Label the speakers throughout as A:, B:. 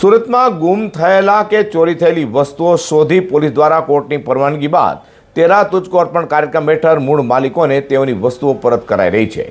A: સુરતમાં ગુમ થયેલા કે ચોરી થયેલી વસ્તુઓ શોધી પોલીસ દ્વારા કોર્ટની પરવાનગી બાદ તેરા તુજકો અર્પણ કાર્યક્રમ હેઠળ મૂળ માલિકોને તેઓની વસ્તુઓ પરત કરાઈ રહી છે।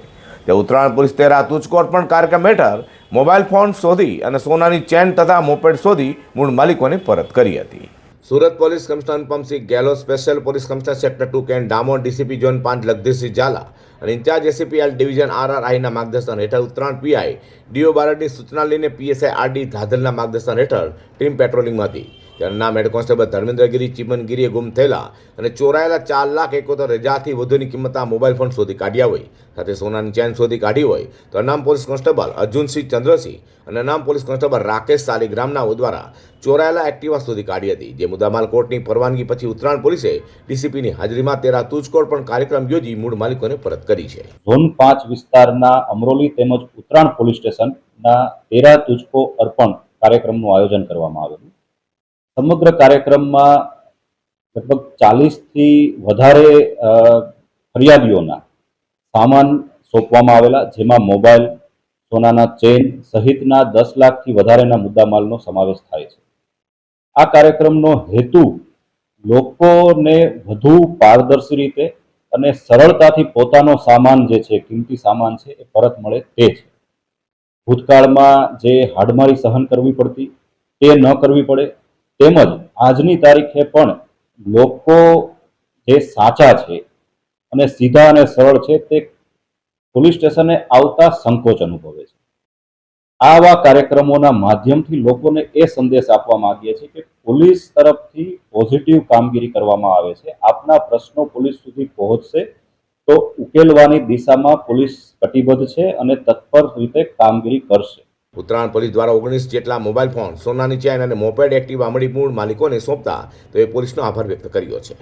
A: તે ઉત્તરાયણ પોલીસ તેરા તુજકો અર્પણ કાર્યક્રમ હેઠળ મોબાઈલ ફોન શોધી અને સોનાની ચેન તથા મોપેડ શોધી મૂળ માલિકોને પરત કરી હતી। Surat police commissioner Anupamsinh Gehlot, special police commissioner sector 2 કેન્ટ ડામોર, ડીસીપી ઝોન 5 લગધીરસિંહ ઝાલા અને ઇન્ચાર્જ એસીપી એલ ડિવિઝન RRIના માર્ગદર્શન હેઠળ ઉત્તરાયણ પીઆઈ ડીઓ બારડની સૂચના લઈને પીએસઆઈ આરડી ધાધલના માર્ગદર્શન હેઠળ ટીમ પેટ્રોલિંગમાં હતી। ત્યારે નામ હેડ કોન્સ્ટેબલ ધર્મેન્દ્રગીરી ચીમનગીરીએ ગુમ થયેલા અને ચોરાયેલા 4,71,000થી વધુની કિંમતના મોબાઈલ ફોન શોધી કાઢ્યા હોય, સાથે સોનાની ચેન શોધી કાઢી હોય તો અનામ પોલીસ કોન્સ્ટેબલ અર્જુનસિંહ ચંદ્રસિંહ અને અનામ પોલીસ કોન્સ્ટેબલ રાકેશ સાલીગ્રામનાઓ દ્વારા ચોરાયેલા એક્ટિવા શોધી કાઢી હતી। જે મુદ્દામાલ કોર્ટની પરવાનગી પછી ઉત્તરાયણ પોલીસે ડીસીપીની હાજરીમાં તેરા તુજકો પણ કાર્યક્રમ યોજી મૂળ માલિકોને પરત કરી છે।
B: ઝોન 5 વિસ્તારના અમરોલી તેમજ ઉત્તરાયણ પોલીસ સ્ટેશનના તેરા તુજકો અર્પણ કાર્યક્રમનું આયોજન કરવામાં આવેલું। સમગ્ર કાર્યક્રમમાં લગભગ 40થી વધારે ફરિયાદીઓના સામાન સોંપવામાં આવેલા, જેમાં મોબાઈલ, સોનાના ચેન સહિતના 10 લાખથી વધારેના મુદ્દામાલનો સમાવેશ થાય છે। આ કાર્યક્રમનો હેતુ લોકોને વધુ પારદર્શી રીતે અને સરળતાથી પોતાનો સામાન જે છે, કિંમતી સામાન છે, એ પરત મળે તે છે। ભૂતકાળમાં જે હાડમારી સહન કરવી પડતી તે ન કરવી પડે, તેમજ આજની તારીખે પણ લોકો જે સાચા છે અને સીધા અને સરળ છે તે પોલીસ સ્ટેશને આવતા સંકોચ અનુભવે છે। આવા કાર્યક્રમોના માધ્યમથી લોકોને એ સંદેશ આપવા માંગીએ છીએ કે પોલીસ તરફથી પોઝિટિવ કામગીરી કરવામાં આવે છે। આપના પ્રશ્નો પોલીસ સુધી પહોંચશે તો ઉકેલવાની દિશામાં પોલીસ કટિબદ્ધ છે અને તત્પર રીતે કામગીરી કરશે।
A: ઉત્તરાયણ પોલીસ દ્વારા 19 જેટલા મોબાઈલ ફોન, સોનાની ચેન અને મોપેડ એક્ટિવા મળી મૂળ માલિકોને સોંપતા તેઓએ પોલીસનો આભાર વ્યક્ત કર્યો છે।